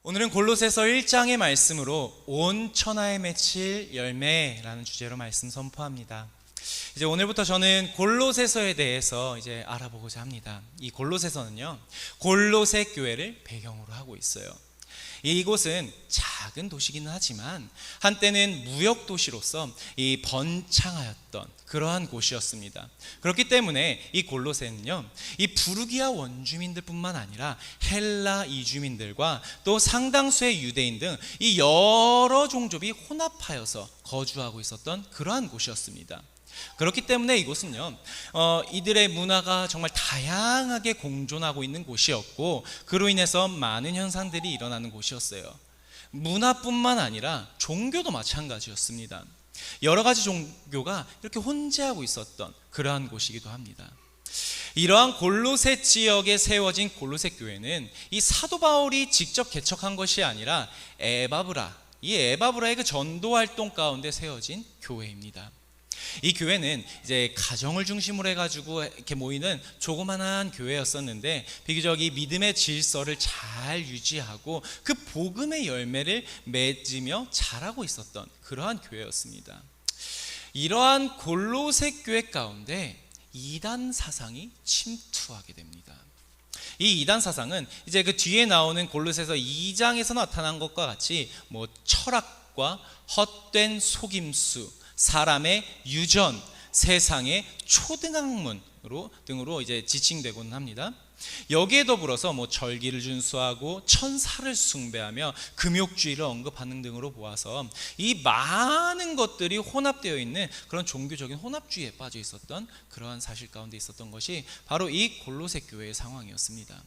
오늘은 골로새서 1장의 말씀으로 온 천하에 맺힐 열매라는 주제로 말씀 선포합니다. 이제 오늘부터 저는 골로새서에 대해서 이제 알아보고자 합니다. 이 골로새서는요, 골로새 교회를 배경으로 하고 있어요. 이곳은 작은 도시기는 하지만 한때는 무역 도시로서 이 번창하였던 그러한 곳이었습니다. 그렇기 때문에 이 골로새는요, 이 부르기아 원주민들뿐만 아니라 헬라 이주민들과 또 상당수의 유대인 등 이 여러 종족이 혼합하여서 거주하고 있었던 그러한 곳이었습니다. 그렇기 때문에 이곳은요, 이들의 문화가 정말 다양하게 공존하고 있는 곳이었고, 그로 인해서 많은 현상들이 일어나는 곳이었어요. 문화뿐만 아니라 종교도 마찬가지였습니다. 여러 가지 종교가 이렇게 혼재하고 있었던 그러한 곳이기도 합니다. 이러한 골로새 지역에 세워진 골로새 교회는 이 사도 바울이 직접 개척한 것이 아니라 이 에바브라의 그 전도 활동 가운데 세워진 교회입니다. 이 교회는 이제 가정을 중심으로 해가지고 이렇게 모이는 조그만한 교회였었는데, 비교적 이 믿음의 질서를 잘 유지하고 그 복음의 열매를 맺으며 자라고 있었던 그러한 교회였습니다. 이러한 골로새 교회 가운데 이단 사상이 침투하게 됩니다. 이 이단 사상은 이제 그 뒤에 나오는 골로새서 2장에서 나타난 것과 같이 철학과 헛된 속임수, 사람의 유전, 세상의 초등학문 등으로 이제 지칭되고는 합니다. 여기에 더불어서 절기를 준수하고 천사를 숭배하며 금욕주의를 언급하는 등으로 보아서 이 많은 것들이 혼합되어 있는 그런 종교적인 혼합주의에 빠져 있었던 그러한 사실 가운데 있었던 것이 바로 이 골로새 교회의 상황이었습니다.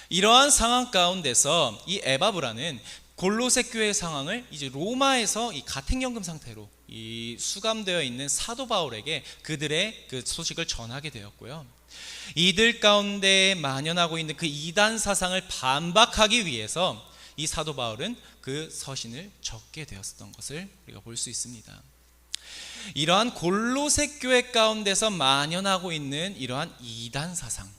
이러한 상황 가운데서 이 에바브라는 골로새 교회의 상황을 이제 로마에서 이 가택연금 상태로 이 수감되어 있는 사도 바울에게 그들의 그 소식을 전하게 되었고요. 이들 가운데 만연하고 있는 그 이단 사상을 반박하기 위해서 이 사도 바울은 그 서신을 적게 되었던 것을 우리가 볼 수 있습니다. 이러한 골로새 교회 가운데서 만연하고 있는 이러한 이단 사상,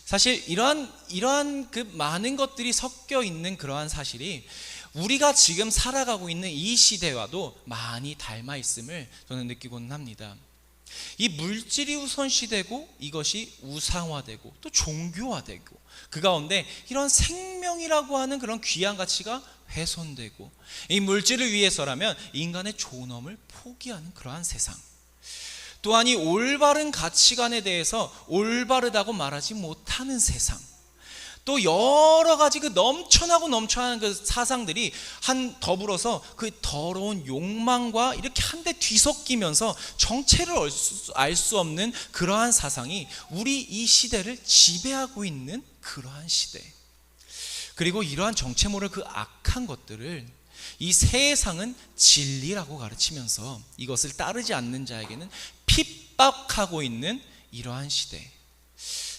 사실 이러한 그 많은 것들이 섞여 있는 그러한 사실이 우리가 지금 살아가고 있는 이 시대와도 많이 닮아 있음을 저는 느끼고는 합니다. 이 물질이 우선시되고 이것이 우상화되고 또 종교화되고 그 가운데 이런 생명이라고 하는 그런 귀한 가치가 훼손되고, 이 물질을 위해서라면 인간의 존엄을 포기하는 그러한 세상, 또한 이 올바른 가치관에 대해서 올바르다고 말하지 못하는 세상, 또 여러 가지 그 넘쳐나는 그 사상들이 더불어서 그 더러운 욕망과 이렇게 한데 뒤섞이면서 정체를 알 수 없는 그러한 사상이 우리 이 시대를 지배하고 있는 그러한 시대, 그리고 이러한 정체 모를 그 악한 것들을 이 세상은 진리라고 가르치면서 이것을 따르지 않는 자에게는 핍박하고 있는 이러한 시대,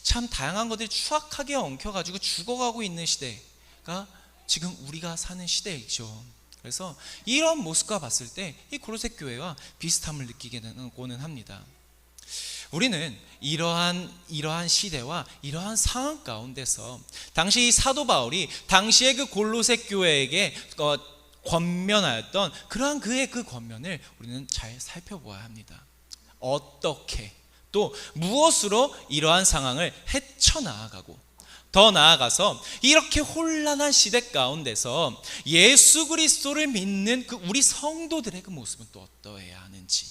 참 다양한 것들이 추악하게 엉켜가지고 죽어가고 있는 시대가 지금 우리가 사는 시대이죠. 그래서 이런 모습과 봤을 때 이 골로새 교회와 비슷함을 느끼게 되고는 합니다. 우리는 이러한 시대와 이러한 상황 가운데서 당시 이 사도 바울이 당시의 그 골로새 교회에게 권면하였던 그러한 그의 그 권면을 우리는 잘 살펴보아야 합니다. 어떻게 또 무엇으로 이러한 상황을 헤쳐나아가고, 더 나아가서 이렇게 혼란한 시대 가운데서 예수 그리스도를 믿는 그 우리 성도들의 그 모습은 또 어떠해야 하는지,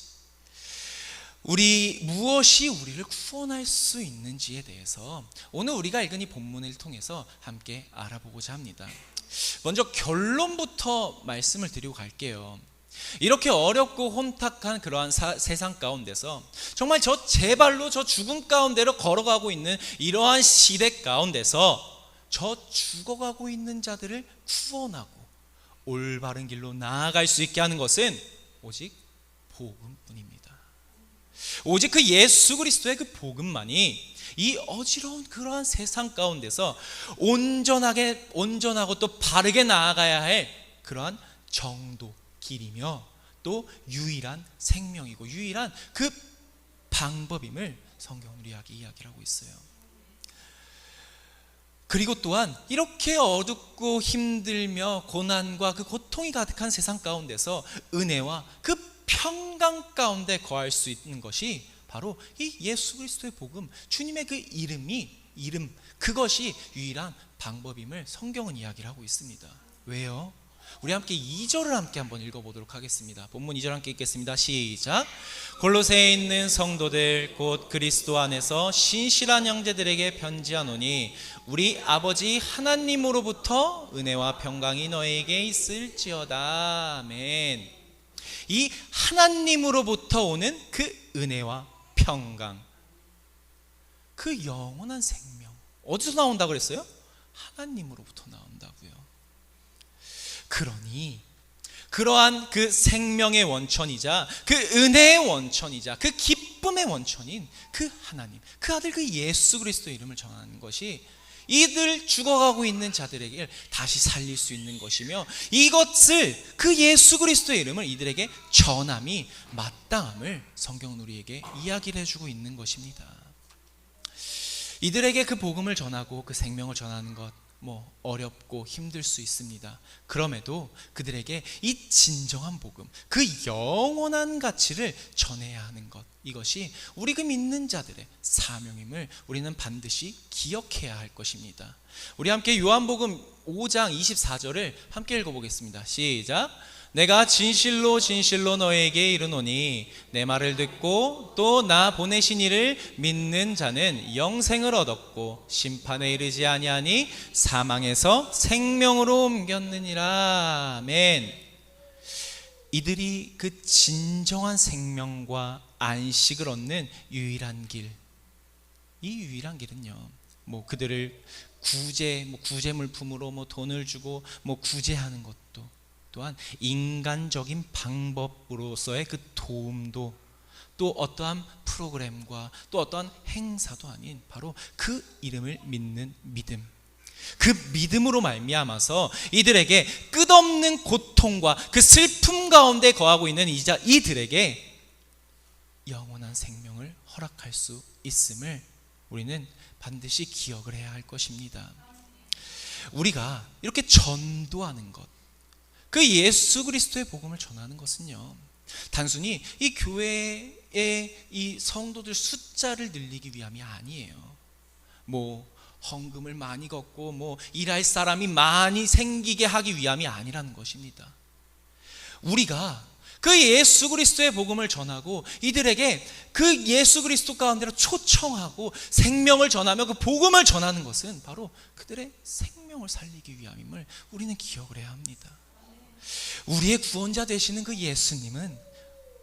무엇이 우리를 구원할 수 있는지에 대해서 오늘 우리가 읽은 이 본문을 통해서 함께 알아보고자 합니다. 먼저 결론부터 말씀을 드리고 갈게요. 이렇게 어렵고 혼탁한 그러한 세상 가운데서 정말 제 발로 저 죽음 가운데로 걸어가고 있는 이러한 시대 가운데서 저 죽어가고 있는 자들을 구원하고 올바른 길로 나아갈 수 있게 하는 것은 오직 복음뿐입니다. 오직 그 예수 그리스도의 그 복음만이 이 어지러운 그러한 세상 가운데서 온전하고 또 바르게 나아가야 할 그러한 정도 길이며 또 유일한 생명이고 유일한 그 방법임을 성경은 우리에게 이야기를 하고 있어요. 그리고 또한 이렇게 어둡고 힘들며 고난과 그 고통이 가득한 세상 가운데서 은혜와 그 평강 가운데 거할 수 있는 것이 바로 이 예수 그리스도의 복음, 주님의 그 이름, 그것이 유일한 방법임을 성경은 이야기를 하고 있습니다. 왜요? 우리 함께 2절을 함께 한번 읽어보도록 하겠습니다. 본문 2절 함께 읽겠습니다. 시작. 골로새에 있는 성도들 곧 그리스도 안에서 신실한 형제들에게 편지하노니 우리 아버지 하나님으로부터 은혜와 평강이 너에게 있을지어다. 아멘. 이 하나님으로부터 오는 그 은혜와 평강, 그 영원한 생명, 어디서 나온다 그랬어요? 하나님으로부터 나온다고요. 그러니 그러한 그 생명의 원천이자 그 은혜의 원천이자 그 기쁨의 원천인 그 하나님, 그 아들 그 예수 그리스도의 이름을 전하는 것이 이들 죽어가고 있는 자들에게 다시 살릴 수 있는 것이며, 이것을 그 예수 그리스도의 이름을 이들에게 전함이 마땅함을 성경은 우리에게 이야기를 해주고 있는 것입니다. 이들에게 그 복음을 전하고 그 생명을 전하는 것 어렵고 힘들 수 있습니다. 그럼에도 그들에게 이 진정한 복음, 그 영원한 가치를 전해야 하는 것, 이것이 우리 그 믿는 자들의 사명임을 우리는 반드시 기억해야 할 것입니다. 우리 함께 요한복음 5장 24절을 함께 읽어보겠습니다. 시작. 내가 진실로 진실로 너에게 이르노니 내 말을 듣고 또 나 보내신 이를 믿는 자는 영생을 얻었고 심판에 이르지 아니하니 사망에서 생명으로 옮겼느니라. 아멘. 이들이 그 진정한 생명과 안식을 얻는 유일한 길, 이 유일한 길은요, 그들을 구제물품으로 돈을 주고 구제하는 것도, 또한 인간적인 방법으로서의 그 도움도, 또 어떠한 프로그램과 또 어떠한 행사도 아닌 바로 그 이름을 믿는 믿음, 그 믿음으로 말미암아서 이들에게 끝없는 고통과 그 슬픔 가운데 거하고 있는 이들에게 영원한 생명을 허락할 수 있음을 우리는 반드시 기억을 해야 할 것입니다. 우리가 이렇게 전도하는 것, 그 예수 그리스도의 복음을 전하는 것은요, 단순히 이 교회의 이 성도들 숫자를 늘리기 위함이 아니에요. 헌금을 많이 걷고 일할 사람이 많이 생기게 하기 위함이 아니라는 것입니다. 우리가 그 예수 그리스도의 복음을 전하고 이들에게 그 예수 그리스도 가운데로 초청하고 생명을 전하며 그 복음을 전하는 것은 바로 그들의 생명을 살리기 위함임을 우리는 기억을 해야 합니다. 우리의 구원자 되시는 그 예수님은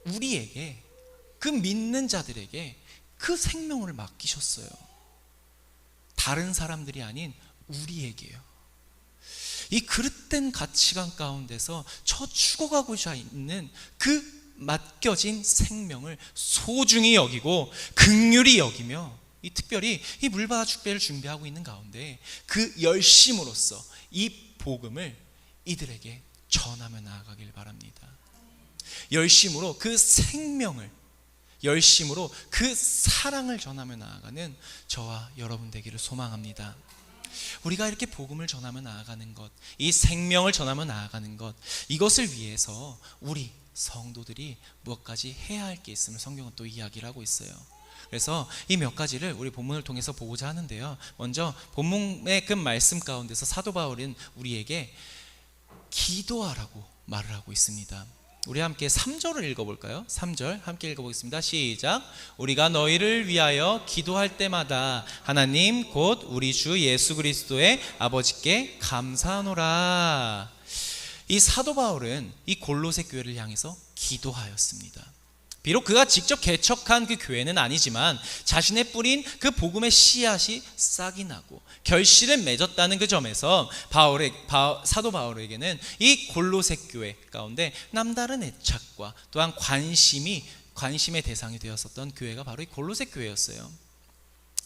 우리에게, 그 믿는 자들에게 그 생명을 맡기셨어요. 다른 사람들이 아닌 우리에게요. 이 그릇된 가치관 가운데서 저 죽어가고자 있는 그 맡겨진 생명을 소중히 여기고 긍휼히 여기며, 이 특별히 이 물바다 축배를 준비하고 있는 가운데 그 열심으로써 이 복음을 이들에게 전하며 나아가길 바랍니다. 열심으로 그 생명을, 열심으로 그 사랑을 전하며 나아가는 저와 여러분 되기를 소망합니다. 우리가 이렇게 복음을 전하며 나아가는 것, 이 생명을 전하며 나아가는 것, 이것을 위해서 우리 성도들이 무엇까지 해야 할 게 있음을 성경은 또 이야기를 하고 있어요. 그래서 이 몇 가지를 우리 본문을 통해서 보고자 하는데요, 먼저 본문의 그 말씀 가운데서 사도 바울은 우리에게 기도하라고 말을 하고 있습니다. 우리 함께 3절을 읽어볼까요? 3절 함께 읽어보겠습니다. 시작. 우리가 너희를 위하여 기도할 때마다 하나님 곧 우리 주 예수 그리스도의 아버지께 감사하노라. 이 사도 바울은 이 골로새 교회를 향해서 기도하였습니다. 비록 그가 직접 개척한 그 교회는 아니지만 자신의 뿌린 그 복음의 씨앗이 싹이 나고 결실을 맺었다는 그 점에서 사도 바울에게는 이 골로새 교회 가운데 남다른 애착과 또한 관심의 대상이 되었었던 교회가 바로 이 골로새 교회였어요.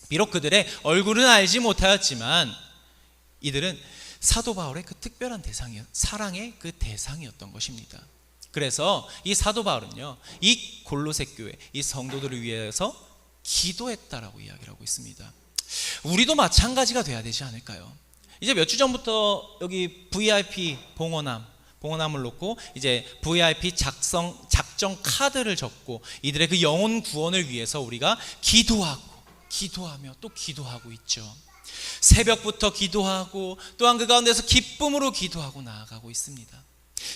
비록 그들의 얼굴은 알지 못하였지만 이들은 사도 바울의 그 특별한 사랑의 그 대상이었던 것입니다. 그래서 이 사도 바울은요, 이 골로새 교회, 이 성도들을 위해서 기도했다라고 이야기를 하고 있습니다. 우리도 마찬가지가 돼야 되지 않을까요? 이제 몇 주 전부터 여기 VIP 봉헌함을 놓고 이제 VIP 작정 카드를 적고 이들의 그 영혼 구원을 위해서 우리가 기도하며 또 기도하고 있죠. 새벽부터 기도하고 또한 그 가운데서 기쁨으로 기도하고 나아가고 있습니다.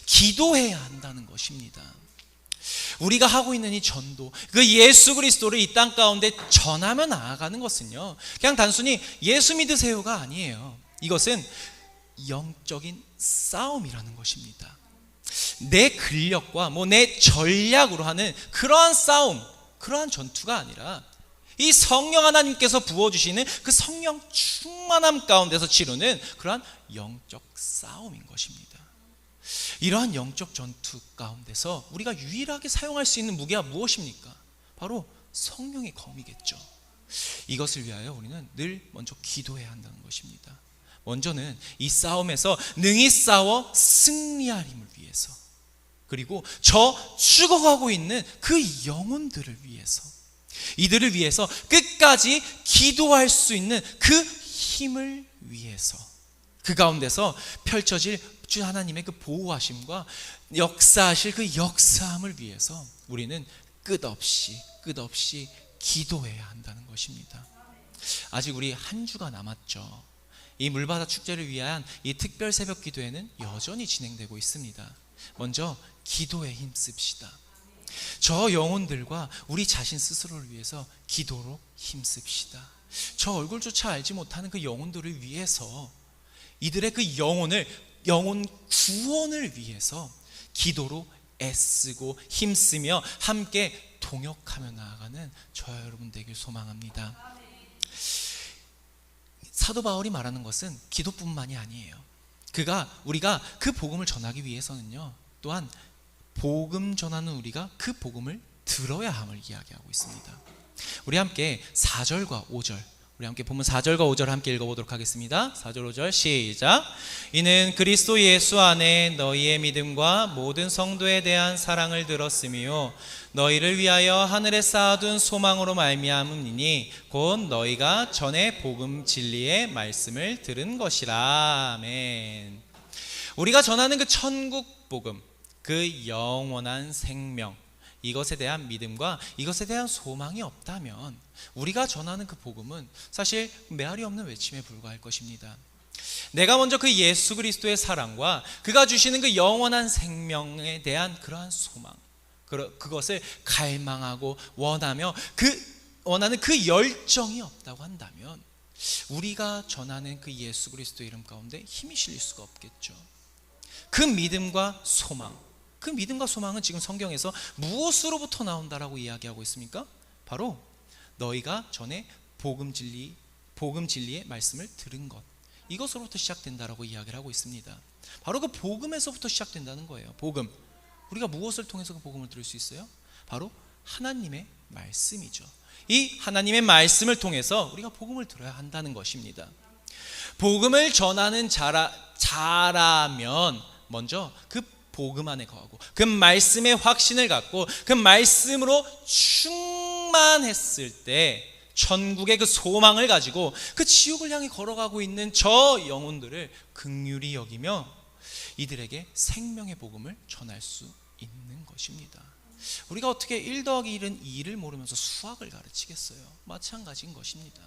기도해야 한다는 것입니다. 우리가 하고 있는 이 전도, 그 예수 그리스도를 이 땅 가운데 전하며 나아가는 것은요, 그냥 단순히 예수 믿으세요가 아니에요. 이것은 영적인 싸움이라는 것입니다. 내 근력과 내 전략으로 하는 그러한 싸움, 그러한 전투가 아니라 이 성령 하나님께서 부어주시는 그 성령 충만함 가운데서 치르는 그러한 영적 싸움인 것입니다. 이러한 영적 전투 가운데서 우리가 유일하게 사용할 수 있는 무기가 무엇입니까? 바로 성령의 검이겠죠. 이것을 위하여 우리는 늘 먼저 기도해야 한다는 것입니다. 먼저는 이 싸움에서 능히 싸워 승리할 힘을 위해서, 그리고 저 죽어가고 있는 그 영혼들을 위해서, 이들을 위해서 끝까지 기도할 수 있는 그 힘을 위해서, 그 가운데서 펼쳐질 주 하나님의 그 보호하심과 역사하실 그 역사함을 위해서 우리는 끝없이 기도해야 한다는 것입니다. 아직 우리 한 주가 남았죠. 이 물바다 축제를 위한 이 특별 새벽 기도회는 여전히 진행되고 있습니다. 먼저 기도에 힘씁시다. 저 영혼들과 우리 자신 스스로를 위해서 기도로 힘씁시다. 저 얼굴조차 알지 못하는 그 영혼들을 위해서, 이들의 그 영혼 구원을 위해서 기도로 애쓰고 힘쓰며 함께 동역하며 나아가는 저와 여러분 되길 소망합니다. 사도 바울이 말하는 것은 기도뿐만이 아니에요. 우리가 그 복음을 전하기 위해서는요, 또한 복음 전하는 우리가 그 복음을 들어야 함을 이야기하고 있습니다. 우리 함께 4절과 5절, 우리 함께 본문 4절과 5절 함께 읽어보도록 하겠습니다. 4절 5절 시작. 이는 그리스도 예수 안에 너희의 믿음과 모든 성도에 대한 사랑을 들었으며 너희를 위하여 하늘에 쌓아둔 소망으로 말미암으니 곧 너희가 전에 복음 진리의 말씀을 들은 것이라. 아멘. 우리가 전하는 그 천국 복음, 그 영원한 생명, 이것에 대한 믿음과 이것에 대한 소망이 없다면 우리가 전하는 그 복음은 사실 메아리 없는 외침에 불과할 것입니다. 내가 먼저 그 예수 그리스도의 사랑과 그가 주시는 그 영원한 생명에 대한 그러한 소망, 그것을 갈망하고 원하는 그 열정이 없다고 한다면 우리가 전하는 그 예수 그리스도의 이름 가운데 힘이 실릴 수가 없겠죠. 그 믿음과 소망은 지금 성경에서 무엇으로부터 나온다라고 이야기하고 있습니까? 바로 너희가 전에 복음 진리의 말씀을 들은 것, 이것으로부터 시작된다라고 이야기를 하고 있습니다. 바로 그 복음에서부터 시작된다는 거예요. 복음. 우리가 무엇을 통해서 그 복음을 들을 수 있어요? 바로 하나님의 말씀이죠. 이 하나님의 말씀을 통해서 우리가 복음을 들어야 한다는 것입니다. 복음을 전하는 자라면 먼저 그 복음 안에 거하고 그 말씀의 확신을 갖고 그 말씀으로 충만했을 때 천국의 그 소망을 가지고 그 지옥을 향해 걸어가고 있는 저 영혼들을 긍휼히 여기며 이들에게 생명의 복음을 전할 수 있는 것입니다. 우리가 어떻게 1 더하기 1은 2를 모르면서 수학을 가르치겠어요? 마찬가지인 것입니다.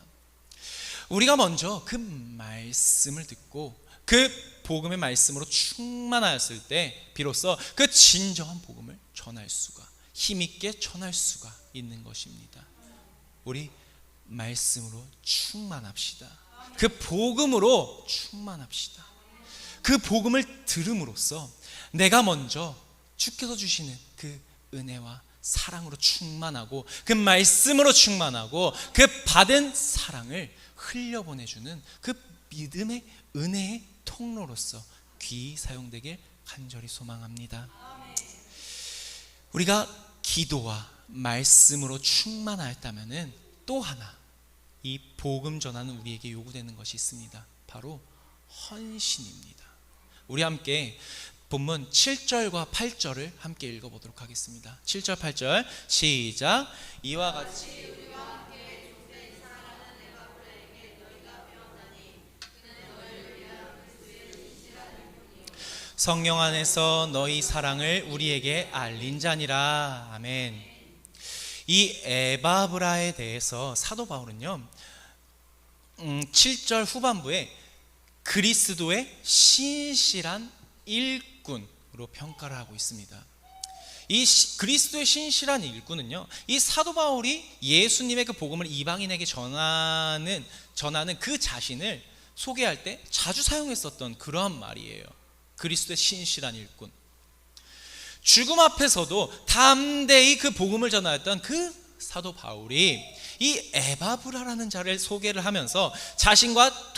우리가 먼저 그 말씀을 듣고 그 복음의 말씀으로 충만하였을 때 비로소 그 진정한 복음을 힘있게 전할 수가 있는 것입니다. 우리 말씀으로 충만합시다. 그 복음으로 충만합시다. 그 복음을 들음으로써 내가 먼저 주께서 주시는 그 은혜와 사랑으로 충만하고 그 말씀으로 충만하고 그 받은 사랑을 흘려보내주는 그 믿음의 은혜의 통로로서 귀히 사용되길 간절히 소망합니다. 우리가 기도와 말씀으로 충만하였다면 또 하나 이 복음 전하는 우리에게 요구되는 것이 있습니다. 바로 헌신입니다. 우리 함께 본문 7절과 8절을 함께 읽어보도록 하겠습니다. 7절 8절 시작. 이와 같이 우리와 함께 존재인 사랑하는 내가 그에게 성령 안에서 너희 사랑을 우리에게 알린 자니라. 아멘. 이 에바브라에 대해서 사도 바울은요 7절 후반부에 그리스도의 신실한 일꾼으로 평가를 하고 있습니다. 이 그리스도의 신실한 일꾼은요, 이 사도 바울이 예수님의 그 복음을 이방인에게 전하는 그 자신을 소개할 때 자주 사용했었던 그러한 말이에요. 그리스도의 신실한 일꾼. 죽음 앞에서도 담대히 그 복음을 전하였던 그 사도 바울이 이 에바브라라는 자를 소개를 하면서 자신과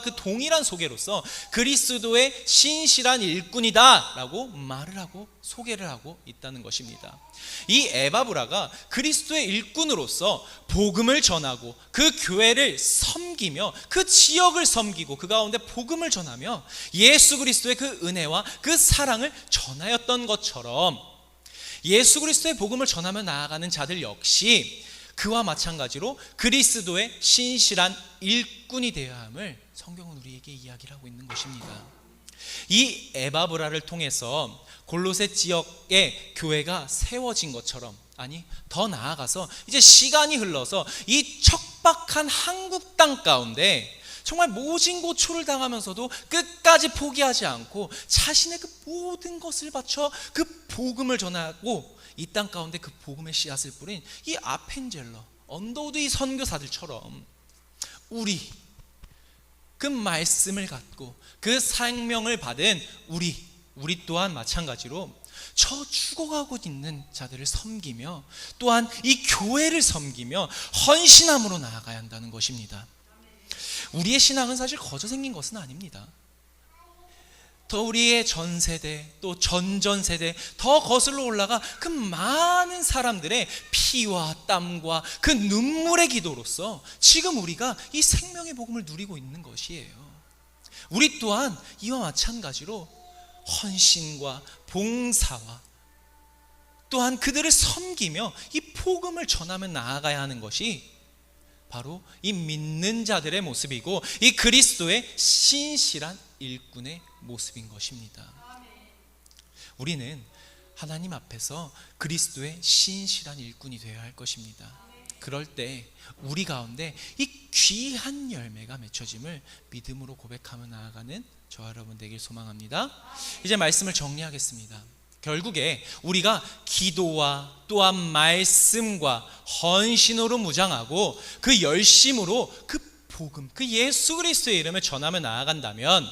그 동일한 소개로서 그리스도의 신실한 일꾼이다 라고 말을 하고 소개를 하고 있다는 것입니다. 이 에바브라가 그리스도의 일꾼으로서 복음을 전하고 그 교회를 섬기며 그 지역을 섬기고 그 가운데 복음을 전하며 예수 그리스도의 그 은혜와 그 사랑을 전하였던 것처럼 예수 그리스도의 복음을 전하며 나아가는 자들 역시 그와 마찬가지로 그리스도의 신실한 일꾼이 되어야 함을 성경은 우리에게 이야기를 하고 있는 것입니다. 이 에바브라를 통해서 골로새 지역의 교회가 세워진 것처럼, 아니 더 나아가서 이제 시간이 흘러서 이 척박한 한국 땅 가운데 정말 모진고초를 당하면서도 끝까지 포기하지 않고 자신의 그 모든 것을 바쳐 그 복음을 전하고 이 땅 가운데 그 복음의 씨앗을 뿌린 이 아펜젤러, 언더우드 이 선교사들처럼 우리 그 말씀을 갖고 그 생명을 받은 우리 또한 마찬가지로 저 죽어가고 있는 자들을 섬기며 또한 이 교회를 섬기며 헌신함으로 나아가야 한다는 것입니다. 우리의 신앙은 사실 거저 생긴 것은 아닙니다. 더 우리의 전세대 또 전전세대 더 거슬러 올라가 그 많은 사람들의 피와 땀과 그 눈물의 기도로서 지금 우리가 이 생명의 복음을 누리고 있는 것이에요. 우리 또한 이와 마찬가지로 헌신과 봉사와 또한 그들을 섬기며 이 복음을 전하며 나아가야 하는 것이 바로 이 믿는 자들의 모습이고 이 그리스도의 신실한 일꾼의 모습인 것입니다. 우리는 하나님 앞에서 그리스도의 신실한 일꾼이 되어야 할 것입니다. 그럴 때 우리 가운데 이 귀한 열매가 맺혀짐을 믿음으로 고백하며 나아가는 저와 여러분 되길 소망합니다. 이제 말씀을 정리하겠습니다. 결국에 우리가 기도와 또한 말씀과 헌신으로 무장하고 그 열심으로 그 복음, 그 예수 그리스도의 이름을 전하며 나아간다면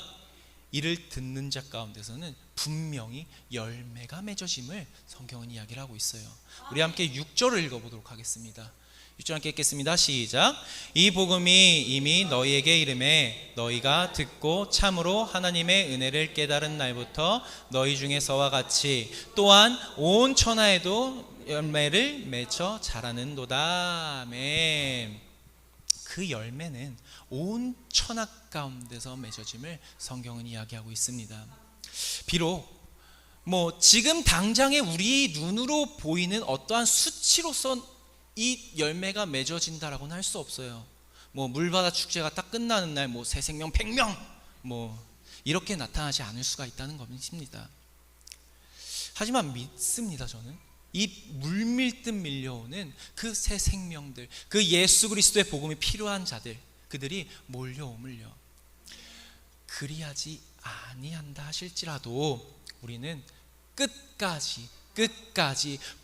이를 듣는 자 가운데서는 분명히 열매가 맺어짐을 성경은 이야기를 하고 있어요. 우리 함께 6절을 읽어보도록 하겠습니다. 6절 함께 읽겠습니다. 시작. 이 복음이 이미 너희에게 이름에 너희가 듣고 참으로 하나님의 은혜를 깨달은 날부터 너희 중에서와 같이 또한 온 천하에도 열매를 맺어 자라는도다. 아멘. 그 열매는 온 천하 가운데서 맺어짐을 성경은 이야기하고 있습니다. 비록 지금 당장에 우리 눈으로 보이는 어떠한 수치로서 이 열매가 맺어진다라고는 할 수 없어요. 물바다 축제가 딱 끝나는 날 새 생명 100명 이렇게 나타나지 않을 수가 있다는 것입니다. 하지만 믿습니다. 저는 이 물밀듯 밀려오는 그 새 생명들, 그 예수 그리스도의 복음이 필요한 자들, 그들이 몰려오물요. 그리하지 아니한다 하실지라도 우리는 끝까지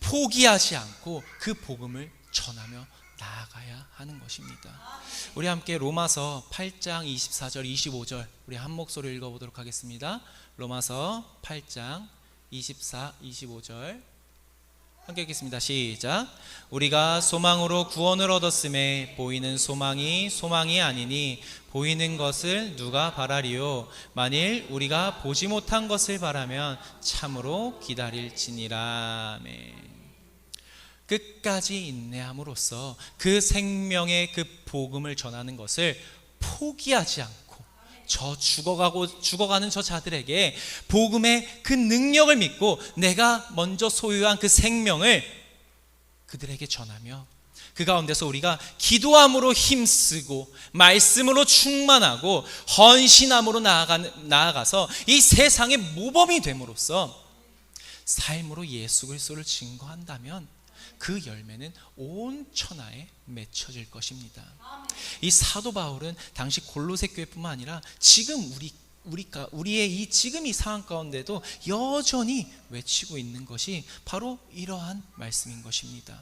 포기하지 않고 그 복음을 전하며 나아가야 하는 것입니다. 우리 함께 로마서 8장 24절 25절 우리 한 목소리 읽어보도록 하겠습니다. 로마서 8장 24, 25절 함께 읽겠습니다. 시작. 우리가 소망으로 구원을 얻었음에 보이는 소망이 아니니 보이는 것을 누가 바라리요. 만일 우리가 보지 못한 것을 바라면 참으로 기다릴지니라. 아멘. 끝까지 인내함으로써 그 생명의 그 복음을 전하는 것을 포기하지 않고 저 죽어가는 저 자들에게 복음의 그 능력을 믿고 내가 먼저 소유한 그 생명을 그들에게 전하며 그 가운데서 우리가 기도함으로 힘쓰고 말씀으로 충만하고 헌신함으로 나아가서 이 세상의 모범이 됨으로써 삶으로 예수 그리스도를 증거한다면 그 열매는 온 천하에 맺혀질 것입니다. 이 사도 바울은 당시 골로새 교회뿐만 아니라 지금 우리의 이 지금 이 상황 가운데도 여전히 외치고 있는 것이 바로 이러한 말씀인 것입니다.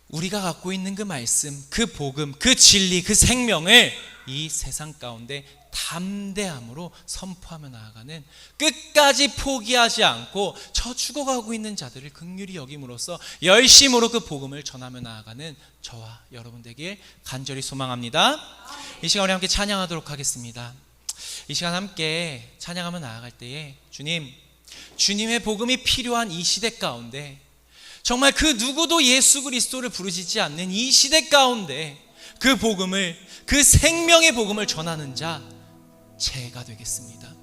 우리가 갖고 있는 그 말씀, 그 복음, 그 진리, 그 생명을 이 세상 가운데 담대함으로 선포하며 나아가는, 끝까지 포기하지 않고 저 죽어가고 있는 자들을 긍휼히 여김으로써 열심으로 그 복음을 전하며 나아가는 저와 여러분 되길 간절히 소망합니다. 이 시간 우리 함께 찬양하도록 하겠습니다. 이 시간 함께 찬양하며 나아갈 때에 주님의 복음이 필요한 이 시대 가운데, 정말 그 누구도 예수 그리스도를 부르짖지 않는 이 시대 가운데 그 복음을, 그 생명의 복음을 전하는 자 제가 되겠습니다.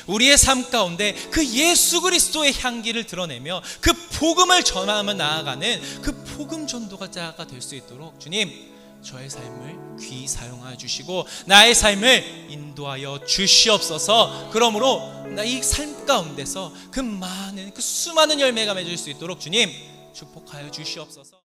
우리의 삶 가운데 그 예수 그리스도의 향기를 드러내며 그 복음을 전하며 나아가는 그 복음 전도자가 될 수 있도록 주님, 저의 삶을 귀히 사용하여 주시고 나의 삶을 인도하여 주시옵소서. 그러므로 나 이 삶 가운데서 그 수많은 열매가 맺을 수 있도록 주님 축복하여 주시옵소서.